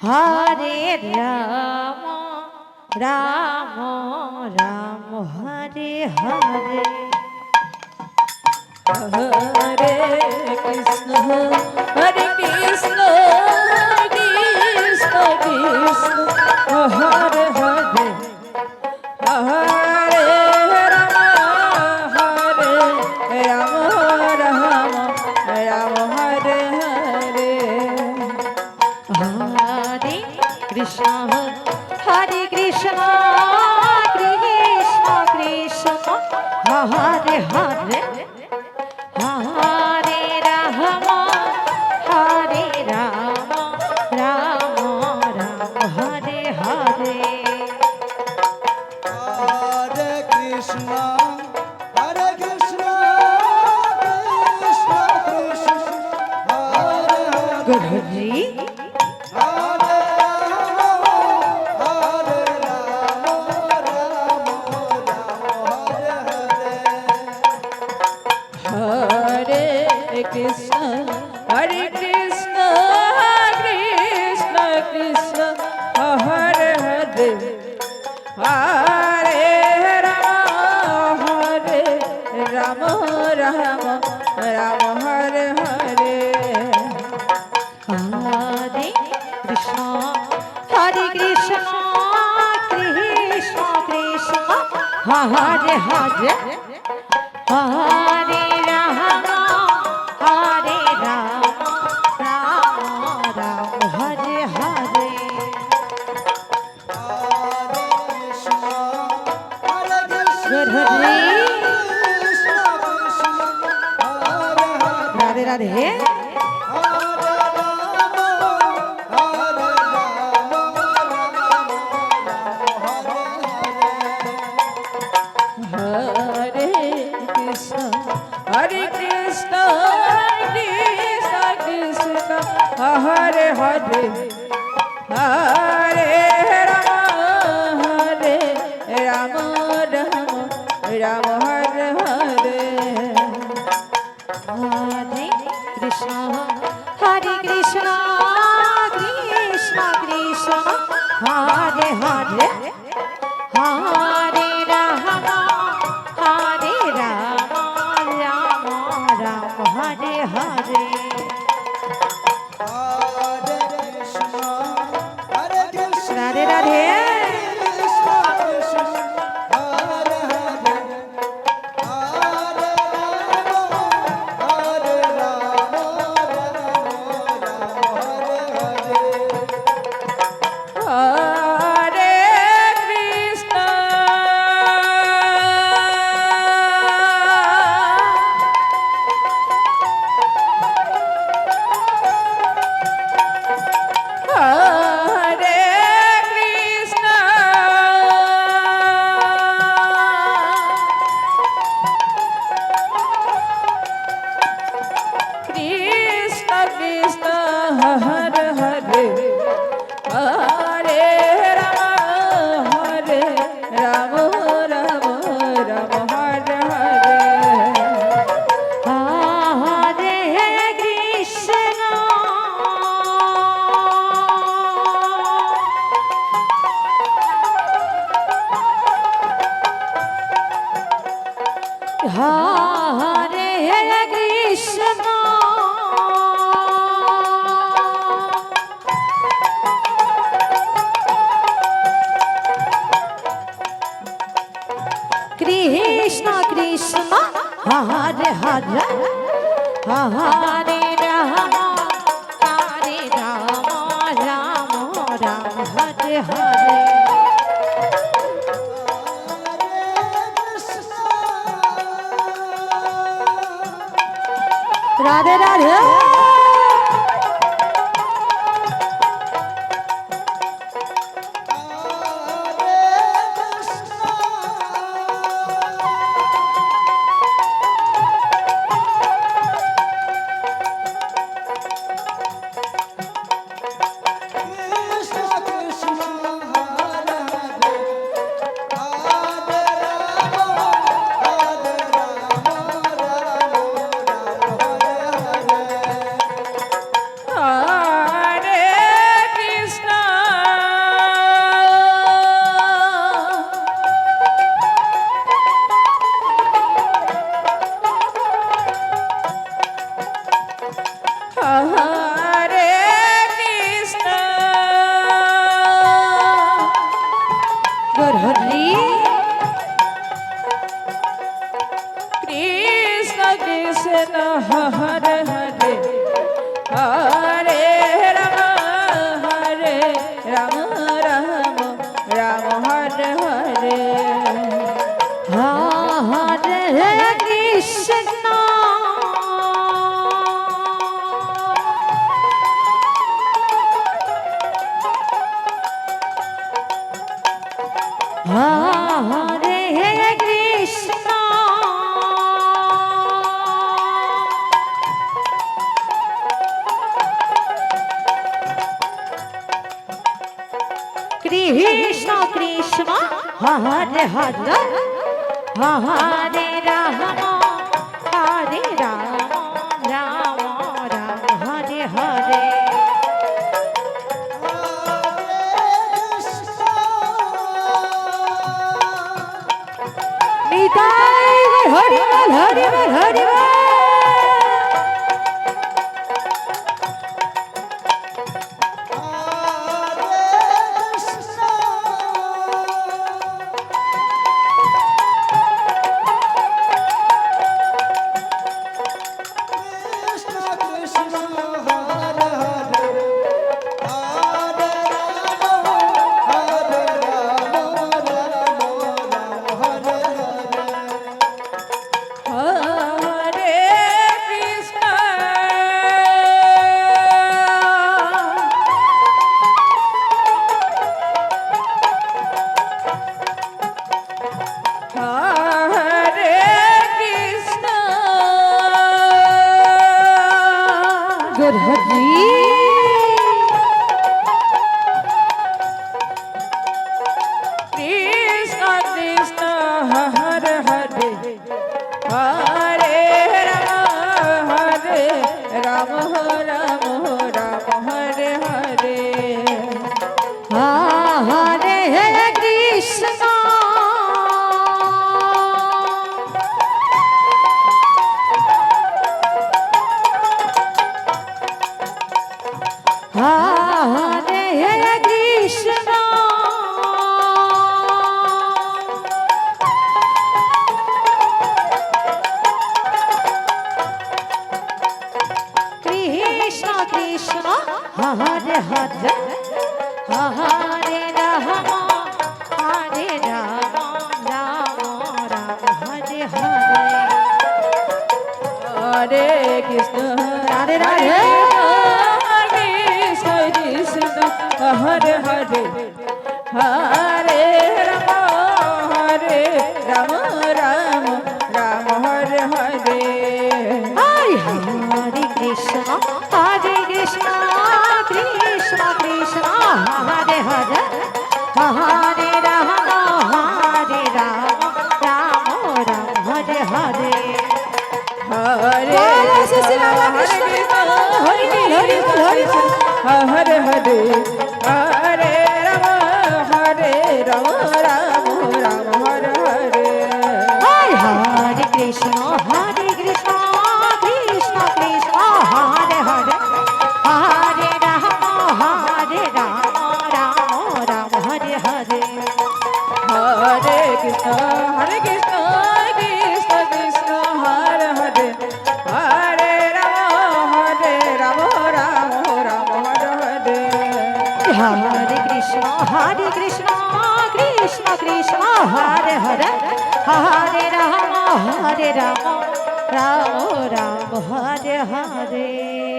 হরে রাম রাম রাম হরে হরে হরে কৃষ্ণ হরে কৃষ্ণ কৃষ্ণ কৃষ্ণ হরে হরে হরে রাম হরে রাম রাম রাম হরে হরে হরে কৃষ্ণ হরে Krishna Krishna Krishna Hare Hare Hare Ram Ram Ram Hare Hare Hare Krishna, Hare Krishna, Krishna Krishna, Hare Hare, গুরুজি Hare Rama, Hare Rama, Rama Rama, Hare Hare. Hare Krishna, Hare Krishna, Krishna Krishna, Hare Hare, Hare Rama, Hare Rama, Rama Rama, Hare Hare. হরে কৃষ্ণ হরে Krishna Krishna Krishna Hare Hare Hare Ram Ram Ram Hare Hare Hare Krishna, Hare Krishna, গুরুজি Krishna Krishna, Hare Hare. Radhe Radhe Hare Rama, Hare Rama, Rama Rama, Hare Hare. Hare Krishna, Hare Krishna, Krishna Krishna, Hare Hare, Hare Rama, Hare Rama, Rama Rama, Hare Hare. হরে কৃষ্ণ হরে Krishna Krishna Krishna Hare Hare Hare Ram Ram Ram Hare Hare Hare Krishna, Hare Krishna, Radhe Radhe Krishna Krishna, Hare Hare, Hare Rama, Hare Rama, Rama Rama, Hare Hare. Hare Krishna, Hare Krishna, Krishna Krishna, Hare Hare, Hare Rama, Hare Rama, Rama Rama, Hare Hare. হরে কৃষ্ণ হরে কৃষ্ণ কৃষ্ণ কৃষ্ণ হরে হরে হরে রাম রাম রাম হরে হরে রাধে রাধে হরে কৃষ্ণ গৌর হরি কৃষ্ণ কৃষ্ণ হরে হরে হরে রাম রাম রাম রাম হরে হরে হরে কৃষ্ণ হরে কৃষ্ণ কৃষ্ণ কৃষ্ণ হরে হরে হরে রাম হরে রাম রাম রাম হরে হরে নিতাই হরি বল হরি বল হরি বল হরে কৃষ্ণ হরে কৃষ্ণ গৌর হরি কৃষ্ণ কৃষ্ণ হরে হরে হরে রাম রাম রাম হরে হরে হরে কৃষ্ণ হরে কৃষ্ণ কৃষ্ণ কৃষ্ণ হরে হরে হরে রাম রাম রাম হরে হরে হরে কৃষ্ণ রাধে রাধে কৃষ্ণ কৃষ্ণ হরে হরে হরে রাম রাম রাম হরে হরে হরে কৃষ্ণ কৃষ্ণ কৃষ্ণ হরে হরে হরে রাম রাম রাম হরে হরে হরে बोलो श्री श्री राधा कृष्ण हरि बोल हरि बोल हरि बोल হরে হরে হরে রাম রাম রাম হরে হরে हरे कृष्ण कृष्ण कृष्ण हरे हरे हरे राम राम राम हरे हरे হরে কৃষ্ণ কৃষ্ণ কৃষ্ণ হরে হরে হরে রাম রাম রাম হরে হরে हरे कृष्ण कृष्ण कृष्ण हरे हरे हरे राम राम राम हरे हरे